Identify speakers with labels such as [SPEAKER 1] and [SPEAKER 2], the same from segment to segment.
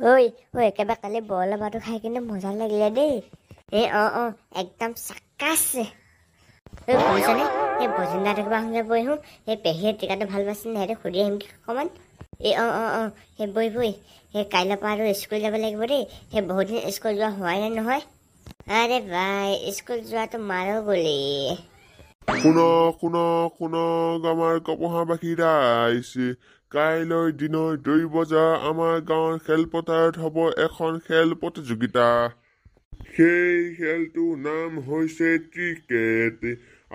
[SPEAKER 1] ঐ ঐ একেবাৰে কালি বইলৰ ভাতটো খাই কিনে মজা লাগিলে দেই। একদম চাক্কাছে। ঐ শুনিছনে? সেই বজিন্দাটো কিবা শুনিলে বৈ আহোঁ। সেই পেহীয়ে টিকাটো ভাল পাইছে নে সেইটো সুধি আহিম কি অকণমান। সেই বৈ সেই কাইলৈৰ পৰা আৰু স্কুল যাব লাগিব দেই। সেই বহুত দিন স্কুল যোৱা হোৱাই নাই নহয়। আৰে ভাই স্কুল যোৱাটো মাৰো গ'লি।
[SPEAKER 2] শুনক আমাৰ কপহাবাসী ৰাইজ, কাইলৈ দিনৰ 2 বজা আমাৰ গাঁৱৰ খেলপথাৰত হ'ব এখন খেল প্ৰতিযোগিতা। সেই খেলটোৰ নাম হৈছে ক্ৰিকেট।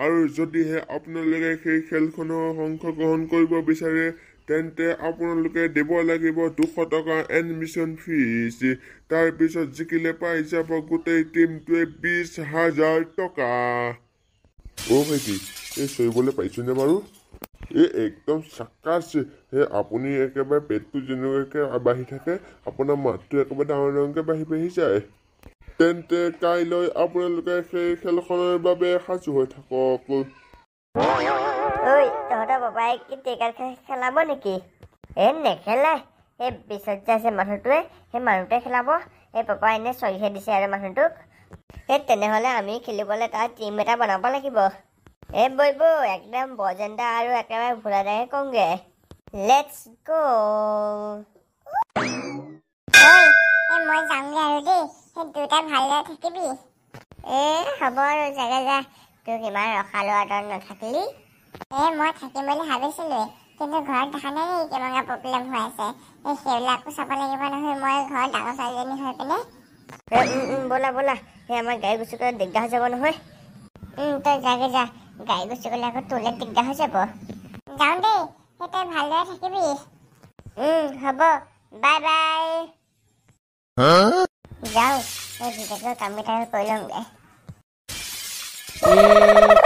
[SPEAKER 2] আৰু যদিহে আপোনালোকে সেই খেলখনত অংশগ্ৰহণ কৰিব বিচাৰে তেন্তে আপোনালোকে দিব লাগিব 200 টকা এডমিশ্যন ফিজ। তাৰপিছত জিকিলে পাই যাব গোটেই টিমটোৱে 20,000 টকা। ভাইটি এই চৰিবলৈ পাইছেনে বাৰু? একদম চাক্কাছে। আপুনি একেবাৰে পেটটো যেনেকুৱাকৈ বাঢ়ি থাকে আপোনাৰ মাতটো একেবাৰে ডাঙৰকৈ বাঢ়ি যায়। তেন্তে কাইলৈ আপোনালোকে সেই খেলখনৰ বাবে সাজু হৈ থাকক।
[SPEAKER 1] তহঁতৰ বাবাই কি ক্ৰিকেট খেলাব নেকি? নেখেলাই। সেই পিছত যে আছে মানুহটোৱে সেই মানুহটোৱে খেলাব। সেই পাপাই এনে চৰিহে দিছে আৰু মানুহটোক। তেনেহ'লে আমি খেলিবলৈ তাৰ টিম এটা বনাব লাগিব। বৈ একদম বজেন্দা আৰু একেবাৰে ভোলাদাহে কওঁগে। লেটছ গ'।
[SPEAKER 3] মই যাওঁগে আৰু দেই। সেই দুটা ভালদৰে থাকিবি।
[SPEAKER 1] হ'ব আৰু যা তোক ইমান ৰখালো আৰু তই নাথাকিলি।
[SPEAKER 3] মই থাকিম বুলি ভাবিছিলোৱে, কিন্তু ঘৰত দেখা নাই নেকি কিমান প্ৰব্লেম হৈ আছে। সেইবিলাকো চাব লাগিব নহয় মই ঘৰত ডাঙৰ ছোৱালীজনী হৈ পিনে।
[SPEAKER 1] ব'লা সেই আমাৰ গাড়ী গুচি গ'লে দিগদাৰ হৈ যাব নহয়।
[SPEAKER 3] তই যাগে যা, গাড়ী গুচি গ'লে আকৌ তোলে দিগদাৰ হৈ যাব। যাওঁ দেই, সেই তই ভালদৰে থাকিবি।
[SPEAKER 1] হ'ব বাই বাই।
[SPEAKER 3] যাওঁ এই ভিতৰলৈ কামকেইটা কৰি লওঁগে।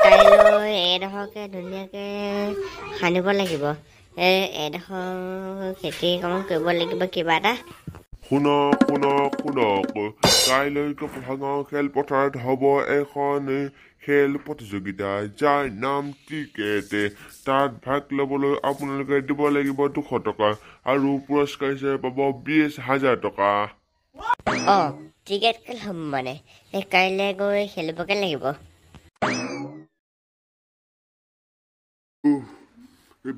[SPEAKER 1] কাইলৈ এডোখৰকে ধুনীয়াকে সানিব লাগিব। এডোখৰ খেতি কাম কৰিব লাগিব কিবা এটা।
[SPEAKER 2] শুনক কাইলৈ কপহাগাঁও খেলপথাৰত হ'ব এখন খেল প্ৰতিযোগিতা যাৰ নাম ক্ৰিকেট। তাত ভাগ ল'বলৈ আপোনালোকে দিব লাগিব 200 টকা আৰু পুৰস্কাৰ হিচাপে পাব 20,000 টকা।
[SPEAKER 1] ক্ৰিকেট খেল হ'ব মানে কাইলৈ গৈ খেলিবগে লাগিব।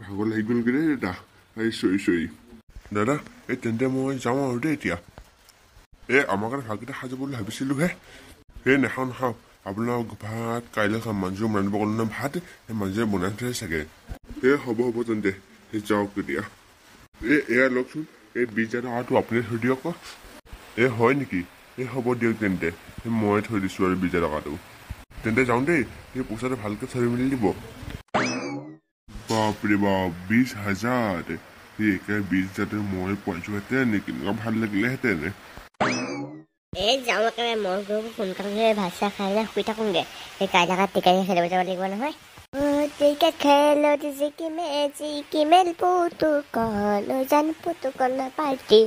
[SPEAKER 2] ভাগৰ লাগি গ'লগৈ দেই দাদা। চৰি দাদা, তেন্তে মই যাওঁ আৰু দেই এতিয়া। আমাৰ কাৰণে ভাতকেইটা খাই যাব বুলি ভাবিছিলোঁহে। নাখাওঁ আপোনাৰ ভাত কাইলৈ খাম। মানুহে বনাই ক'লো নহয় ভাত, সেই মানুহে বনাই থৈ চাগে। হ'ব তেন্তে যাওক এতিয়া। এয়া লওকচোন, 20,000 টকাটো আপুনি থৈ দিয়ক। হয় নেকি? হ'ব দিয়ক তেন্তে মই থৈ দিছোঁ আৰু 20,000 টকাটো। তেন্তে যাওঁ দেই, সেই পইচাটো ভালকৈ থৈ মেলি দিব। বাপৰে বাপ 20,000। একেবাৰে 20,000 মই পোৱাইছোহেঁতেন কেনেকুৱা ভাল লাগিলেহেঁতেন।
[SPEAKER 1] যাওঁ একেবাৰে মই গৈ সোনকালে ভাত চাহ খাই শুই থাকোঁগে। সেই কাইলৈ টিকেট খেলিব যাব লাগিব নহয়। টিকেট খেলত জিকিমেল পুতুকল পাৰ্টি